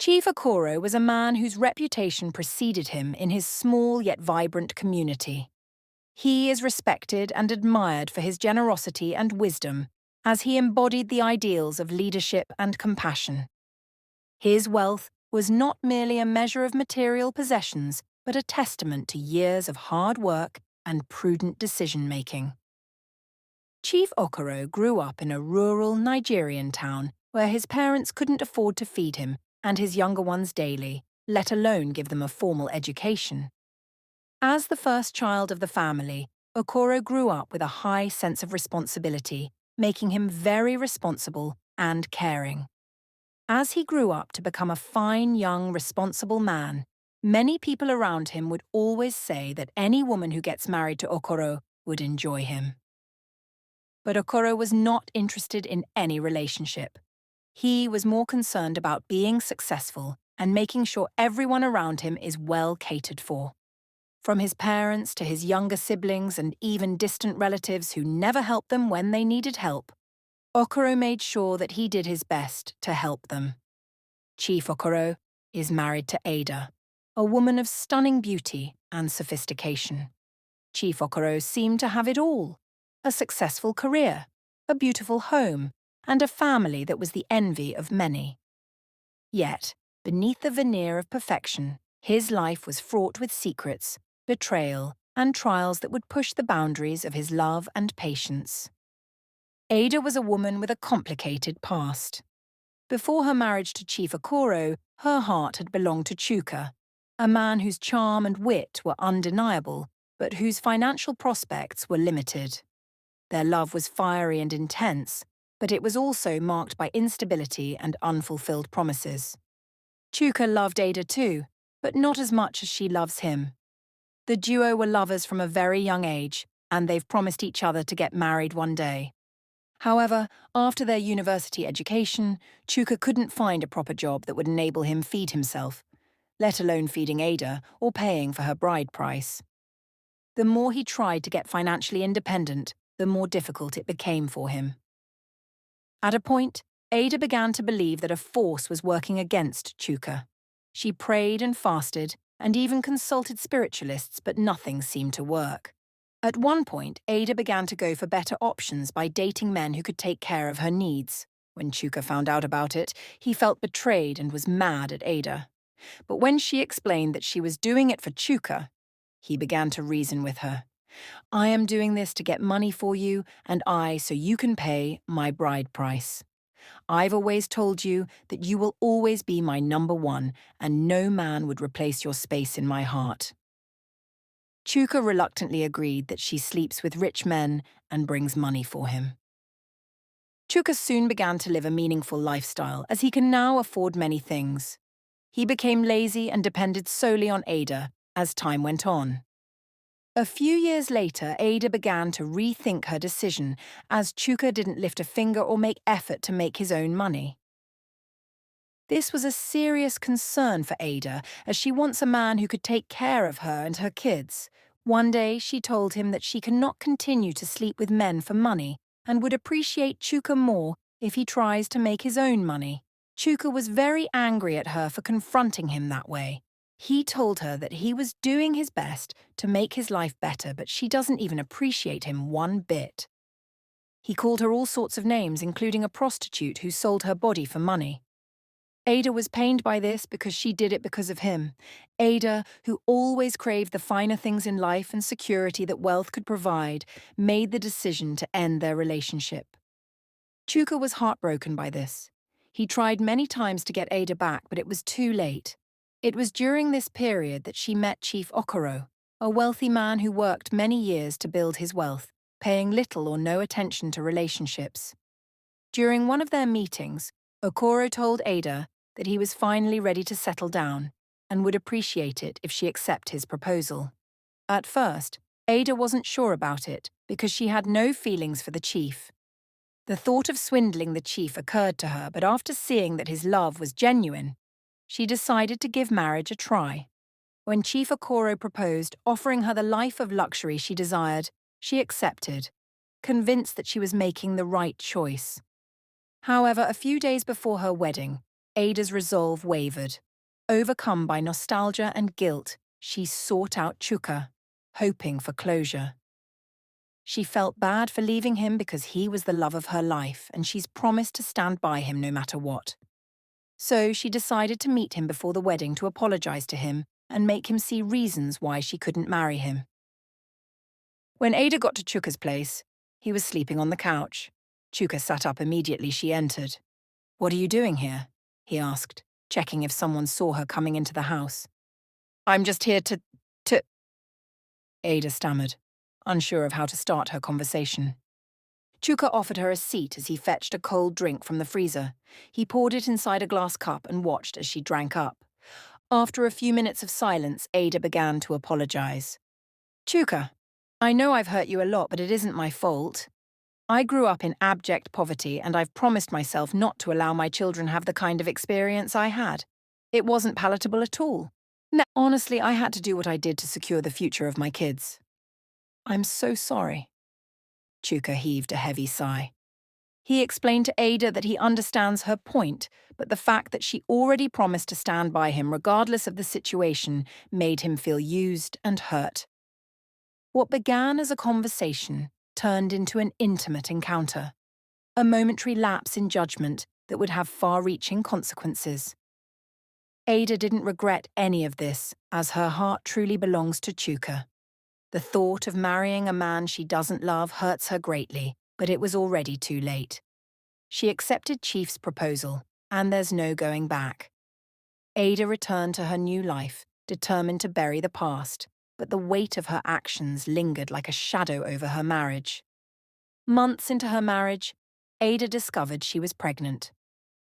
Chief Okoro was a man whose reputation preceded him in his small yet vibrant community. He is respected and admired for his generosity and wisdom, as he embodied the ideals of leadership and compassion. His wealth was not merely a measure of material possessions, but a testament to years of hard work and prudent decision-making. Chief Okoro grew up in a rural Nigerian town where his parents couldn't afford to feed him and his younger ones daily, let alone give them a formal education. As the first child of the family, Okoro grew up with a high sense of responsibility, making him very responsible and caring. As he grew up to become a fine, young, responsible man, many people around him would always say that any woman who gets married to Okoro would enjoy him. But Okoro was not interested in any relationship. He was more concerned about being successful and making sure everyone around him is well catered for. From his parents to his younger siblings and even distant relatives who never helped them when they needed help, Okoro made sure that he did his best to help them. Chief Okoro is married to Ada, a woman of stunning beauty and sophistication. Chief Okoro seemed to have it all: a successful career, a beautiful home, and a family that was the envy of many. Yet, beneath the veneer of perfection, his life was fraught with secrets, betrayal, and trials that would push the boundaries of his love and patience. Ada was a woman with a complicated past. Before her marriage to Chief Okoro, her heart had belonged to Chuka, a man whose charm and wit were undeniable, but whose financial prospects were limited. Their love was fiery and intense, but it was also marked by instability and unfulfilled promises. Chuka loved Ada too, but not as much as she loves him. The duo were lovers from a very young age, and they've promised each other to get married one day. However, after their university education, Chuka couldn't find a proper job that would enable him feed himself, let alone feeding Ada or paying for her bride price. The more he tried to get financially independent, the more difficult it became for him. At a point, Ada began to believe that a force was working against Chuka. She prayed and fasted, and even consulted spiritualists, but nothing seemed to work. At one point, Ada began to go for better options by dating men who could take care of her needs. When Chuka found out about it, he felt betrayed and was mad at Ada. But when she explained that she was doing it for Chuka, he began to reason with her. "I am doing this to get money for you, and so you can pay my bride price. I've always told you that you will always be my number one, and no man would replace your space in my heart." Chuka reluctantly agreed that she sleeps with rich men and brings money for him. Chuka soon began to live a meaningful lifestyle, as he can now afford many things. He became lazy and depended solely on Ada as time went on. A few years later, Ada began to rethink her decision, as Chuka didn't lift a finger or make effort to make his own money. This was a serious concern for Ada, as she wants a man who could take care of her and her kids. One day, she told him that she cannot continue to sleep with men for money and would appreciate Chuka more if he tries to make his own money. Chuka was very angry at her for confronting him that way. He told her that he was doing his best to make his life better, but she doesn't even appreciate him one bit. He called her all sorts of names, including a prostitute who sold her body for money. Ada was pained by this because she did it because of him. Ada, who always craved the finer things in life and security that wealth could provide, made the decision to end their relationship. Chuka was heartbroken by this. He tried many times to get Ada back, but it was too late. It was during this period that she met Chief Okoro, a wealthy man who worked many years to build his wealth, paying little or no attention to relationships. During one of their meetings, Okoro told Ada that he was finally ready to settle down and would appreciate it if she accepted his proposal. At first, Ada wasn't sure about it because she had no feelings for the chief. The thought of swindling the chief occurred to her, but after seeing that his love was genuine, she decided to give marriage a try. When Chief Okoro proposed, offering her the life of luxury she desired, she accepted, convinced that she was making the right choice. However, a few days before her wedding, Ada's resolve wavered. Overcome by nostalgia and guilt, she sought out Chuka, hoping for closure. She felt bad for leaving him because he was the love of her life, and she's promised to stand by him no matter what. So she decided to meet him before the wedding to apologize to him and make him see reasons why she couldn't marry him. When Ada got to Chuka's place, he was sleeping on the couch. Chuka sat up immediately she entered. "What are you doing here?" he asked, checking if someone saw her coming into the house. "I'm just here to... Ada stammered, unsure of how to start her conversation. Chuka offered her a seat as he fetched a cold drink from the freezer. He poured it inside a glass cup and watched as she drank up. After a few minutes of silence, Ada began to apologize. "Chuka, I know I've hurt you a lot, but it isn't my fault. I grew up in abject poverty, and I've promised myself not to allow my children have the kind of experience I had. It wasn't palatable at all. Honestly, I had to do what I did to secure the future of my kids. I'm so sorry." Chuka heaved a heavy sigh. He explained to Ada that he understands her point, but the fact that she already promised to stand by him regardless of the situation made him feel used and hurt. What began as a conversation turned into an intimate encounter, a momentary lapse in judgment that would have far-reaching consequences. Ada didn't regret any of this, as her heart truly belongs to Chuka. The thought of marrying a man she doesn't love hurts her greatly, but it was already too late. She accepted Chief's proposal, and there's no going back. Ada returned to her new life, determined to bury the past, but the weight of her actions lingered like a shadow over her marriage. Months into her marriage, Ada discovered she was pregnant.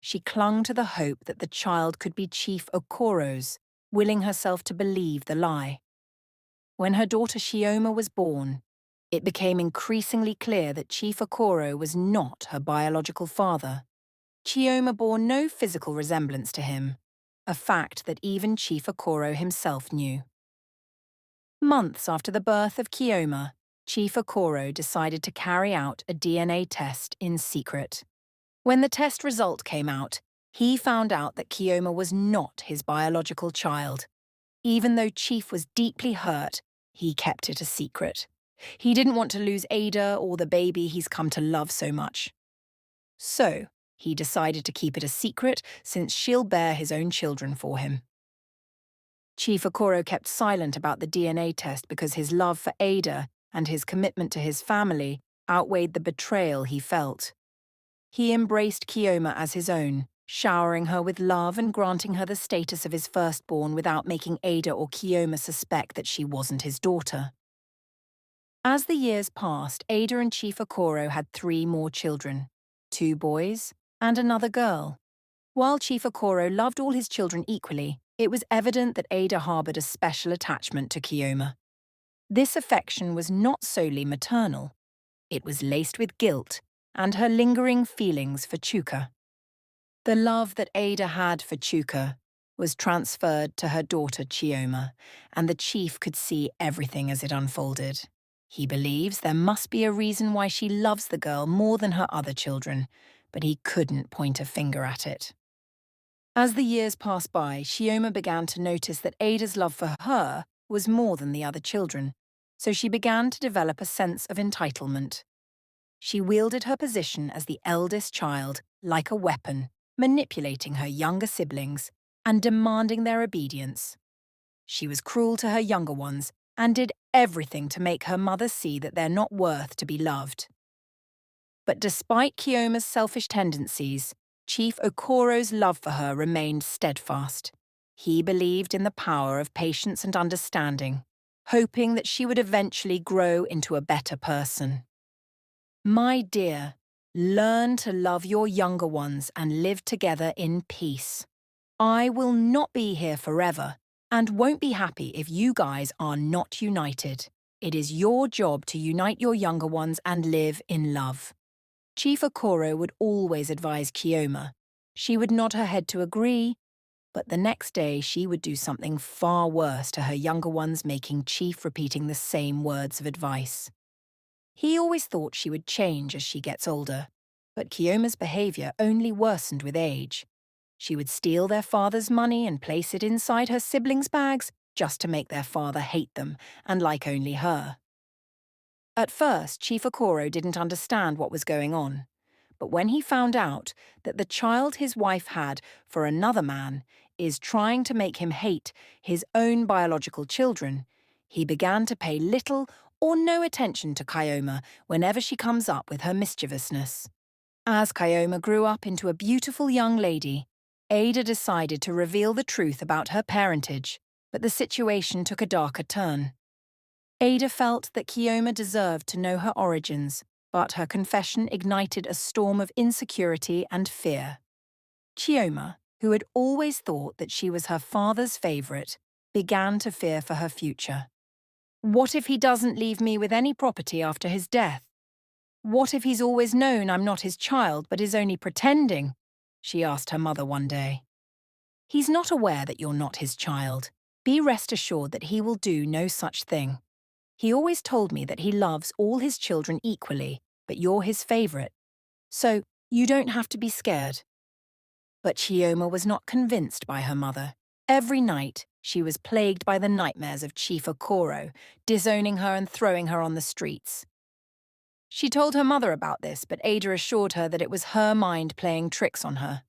She clung to the hope that the child could be Chief Okoro's, willing herself to believe the lie. When her daughter Shioma was born, it became increasingly clear that Chief Okoro was not her biological father. Chioma bore no physical resemblance to him, a fact that even Chief Okoro himself knew. Months after the birth of Chioma, Chief Okoro decided to carry out a DNA test in secret. When the test result came out, he found out that Chioma was not his biological child. Even though Chief was deeply hurt, he kept it a secret. He didn't want to lose Ada or the baby he's come to love so much. So, he decided to keep it a secret since she'll bear his own children for him. Chief Okoro kept silent about the DNA test because his love for Ada and his commitment to his family outweighed the betrayal he felt. He embraced Chioma as his own, showering her with love and granting her the status of his firstborn without making Ada or Chioma suspect that she wasn't his daughter. As the years passed, Ada and Chief Okoro had 3 more children, 2 boys and another girl. While Chief Okoro loved all his children equally, it was evident that Ada harbored a special attachment to Chioma. This affection was not solely maternal. It was laced with guilt and her lingering feelings for Chuka. The love that Ada had for Chuka was transferred to her daughter Chioma, and the chief could see everything as it unfolded. He believes there must be a reason why she loves the girl more than her other children, but he couldn't point a finger at it. As the years passed by, Chioma began to notice that Ada's love for her was more than the other children, so she began to develop a sense of entitlement. She wielded her position as the eldest child like a weapon, manipulating her younger siblings and demanding their obedience. She was cruel to her younger ones and did everything to make her mother see that they're not worth to be loved. But despite Chioma's selfish tendencies, Chief Okoro's love for her remained steadfast. He believed in the power of patience and understanding, hoping that she would eventually grow into a better person. "My dear, learn to love your younger ones and live together in peace. I will not be here forever and won't be happy if you guys are not united. It is your job to unite your younger ones and live in love." Chief Okoro would always advise Chioma. She would nod her head to agree, but the next day she would do something far worse to her younger ones, making Chief repeating the same words of advice. He always thought she would change as she gets older, but Chioma's behavior only worsened with age. She would steal their father's money and place it inside her siblings' bags just to make their father hate them and like only her. At first, Chief Okoro didn't understand what was going on. But when he found out that the child his wife had for another man is trying to make him hate his own biological children, he began to pay little or no attention to Kyoma whenever she comes up with her mischievousness. As Kyoma grew up into a beautiful young lady, Ada decided to reveal the truth about her parentage, but the situation took a darker turn. Ada felt that Kyoma deserved to know her origins, but her confession ignited a storm of insecurity and fear. Kyoma, who had always thought that she was her father's favourite, began to fear for her future. What if he doesn't leave me with any property after his death? What if he's always known I'm not his child but is only pretending? She asked her mother one day. He's not aware that you're not his child. Be rest assured that he will do no such thing. He always told me that he loves all his children equally, but you're his favourite. So you don't have to be scared. But Chioma was not convinced by her mother. Every night, she was plagued by the nightmares of Chief Okoro, disowning her and throwing her on the streets. She told her mother about this, but Ada assured her that it was her mind playing tricks on her.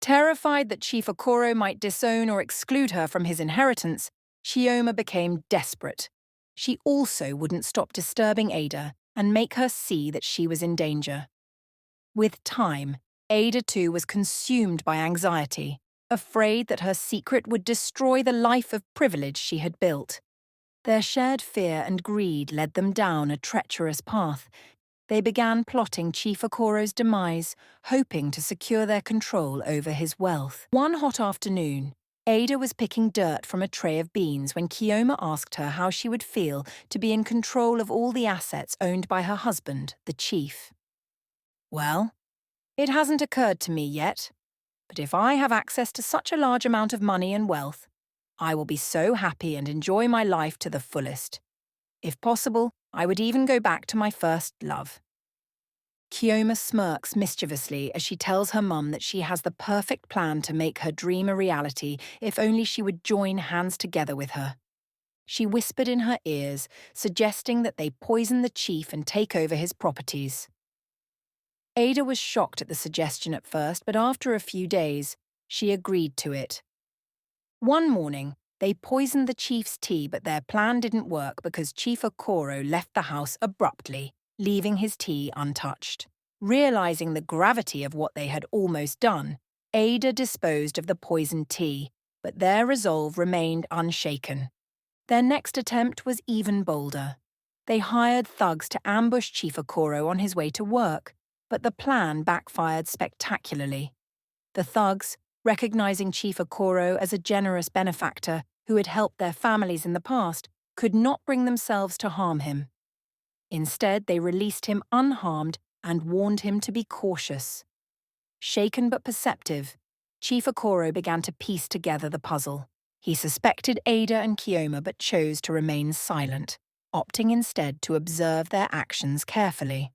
Terrified that Chief Okoro might disown or exclude her from his inheritance, Chioma became desperate. She also wouldn't stop disturbing Ada and make her see that she was in danger. With time, Ada too was consumed by anxiety, afraid that her secret would destroy the life of privilege she had built. Their shared fear and greed led them down a treacherous path. They began plotting Chief Okoro's demise, hoping to secure their control over his wealth. One hot afternoon, Ada was picking dirt from a tray of beans when Kyoma asked her how she would feel to be in control of all the assets owned by her husband, the chief. Well, it hasn't occurred to me yet, but if I have access to such a large amount of money and wealth, I will be so happy and enjoy my life to the fullest. If possible, I would even go back to my first love. Kyoma smirks mischievously as she tells her mum that she has the perfect plan to make her dream a reality if only she would join hands together with her. She whispered in her ears, suggesting that they poison the chief and take over his properties. Ada was shocked at the suggestion at first, but after a few days, she agreed to it. One morning, they poisoned the chief's tea, but their plan didn't work because Chief Okoro left the house abruptly, leaving his tea untouched. Realizing the gravity of what they had almost done, Ada disposed of the poisoned tea, but their resolve remained unshaken. Their next attempt was even bolder. They hired thugs to ambush Chief Okoro on his way to work, but the plan backfired spectacularly. The thugs, recognizing Chief Okoro as a generous benefactor who had helped their families in the past, could not bring themselves to harm him. Instead, they released him unharmed and warned him to be cautious. Shaken but perceptive, Chief Okoro began to piece together the puzzle. He suspected Ada and Kyoma but chose to remain silent, opting instead to observe their actions carefully.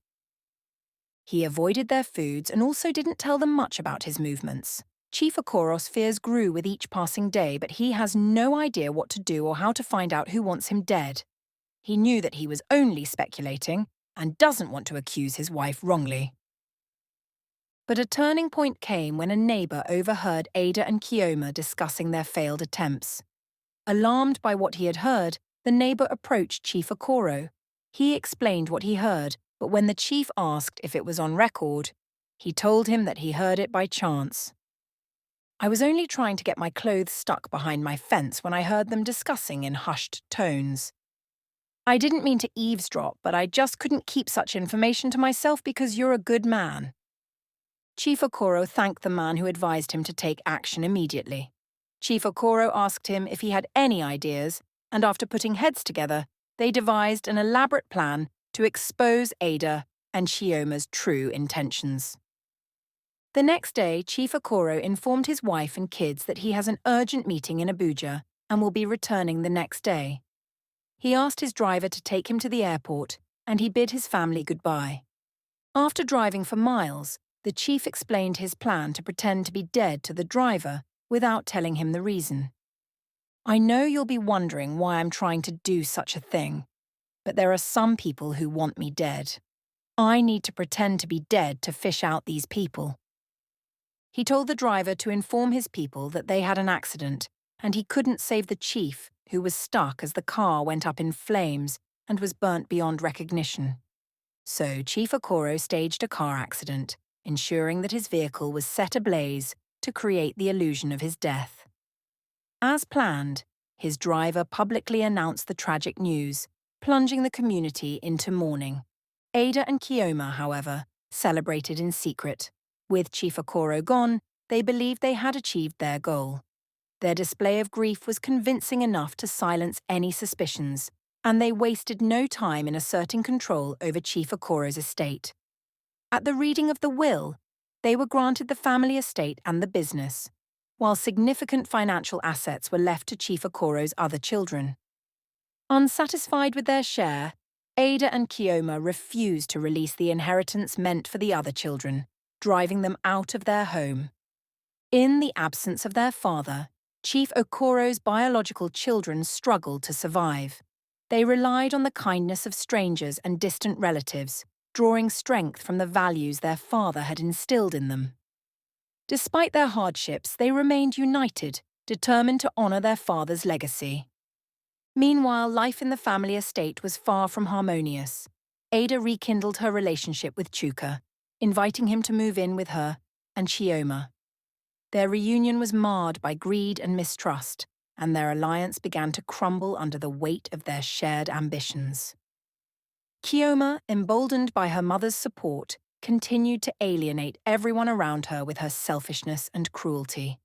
He avoided their foods and also didn't tell them much about his movements. Chief Okoro's fears grew with each passing day, but he has no idea what to do or how to find out who wants him dead. He knew that he was only speculating and doesn't want to accuse his wife wrongly. But a turning point came when a neighbour overheard Ada and Kyoma discussing their failed attempts. Alarmed by what he had heard, the neighbour approached Chief Okoro. He explained what he heard, but when the chief asked if it was on record, he told him that he heard it by chance. I was only trying to get my clothes stuck behind my fence when I heard them discussing in hushed tones. I didn't mean to eavesdrop, but I just couldn't keep such information to myself because you're a good man. Chief Okoro thanked the man who advised him to take action immediately. Chief Okoro asked him if he had any ideas, and after putting heads together, they devised an elaborate plan to expose Ada and Chioma's true intentions. The next day, Chief Okoro informed his wife and kids that he has an urgent meeting in Abuja and will be returning the next day. He asked his driver to take him to the airport, and he bid his family goodbye. After driving for miles, the chief explained his plan to pretend to be dead to the driver without telling him the reason. "I know you'll be wondering why I'm trying to do such a thing, but there are some people who want me dead. I need to pretend to be dead to fish out these people." He told the driver to inform his people that they had an accident and he couldn't save the chief, who was stuck as the car went up in flames and was burnt beyond recognition. So Chief Okoro staged a car accident, ensuring that his vehicle was set ablaze to create the illusion of his death. As planned, his driver publicly announced the tragic news, plunging the community into mourning. Ada and Kioma, however, celebrated in secret. With Chief Okoro gone, they believed they had achieved their goal. Their display of grief was convincing enough to silence any suspicions, and they wasted no time in asserting control over Chief Okoro's estate. At the reading of the will, they were granted the family estate and the business, while significant financial assets were left to Chief Okoro's other children. Unsatisfied with their share, Ada and Kioma refused to release the inheritance meant for the other children, driving them out of their home. In the absence of their father, Chief Okoro's biological children struggled to survive. They relied on the kindness of strangers and distant relatives, drawing strength from the values their father had instilled in them. Despite their hardships, they remained united, determined to honor their father's legacy. Meanwhile, life in the family estate was far from harmonious. Ada rekindled her relationship with Chuka, inviting him to move in with her and Chioma. Their reunion was marred by greed and mistrust, and their alliance began to crumble under the weight of their shared ambitions. Kioma, emboldened by her mother's support, continued to alienate everyone around her with her selfishness and cruelty.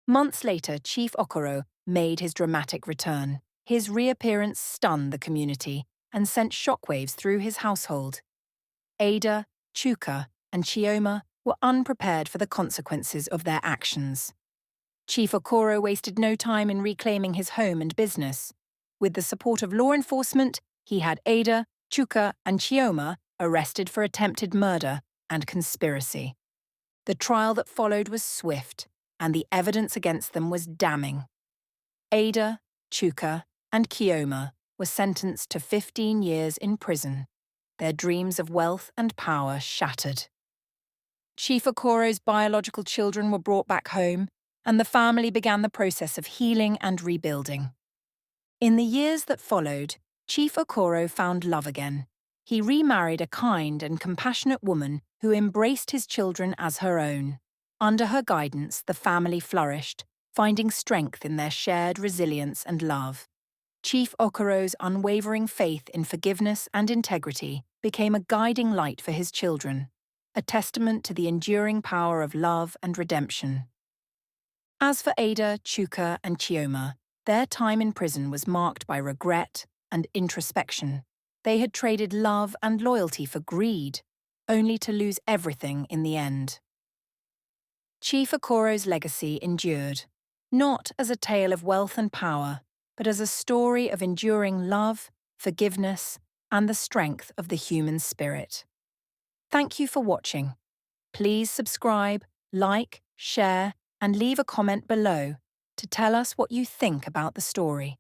Months later, Chief Okoro made his dramatic return. His reappearance stunned the community and sent shockwaves through his household. Ada, Chuka, and Chioma were unprepared for the consequences of their actions. Chief Okoro wasted no time in reclaiming his home and business. With the support of law enforcement, he had Ada, Chuka, and Chioma arrested for attempted murder and conspiracy. The trial that followed was swift, and the evidence against them was damning. Ada, Chuka, and Kioma were sentenced to 15 years in prison, their dreams of wealth and power shattered. Chief Okoro's biological children were brought back home, and the family began the process of healing and rebuilding. In the years that followed, Chief Okoro found love again. He remarried a kind and compassionate woman who embraced his children as her own. Under her guidance, the family flourished, finding strength in their shared resilience and love. Chief Okoro's unwavering faith in forgiveness and integrity became a guiding light for his children, a testament to the enduring power of love and redemption. As for Ada, Chuka, and Chioma, their time in prison was marked by regret and introspection. They had traded love and loyalty for greed, only to lose everything in the end. Chief Okoro's legacy endured, not as a tale of wealth and power, but as a story of enduring love, forgiveness, and the strength of the human spirit. Thank you for watching. Please subscribe, like, share, and leave a comment below to tell us what you think about the story.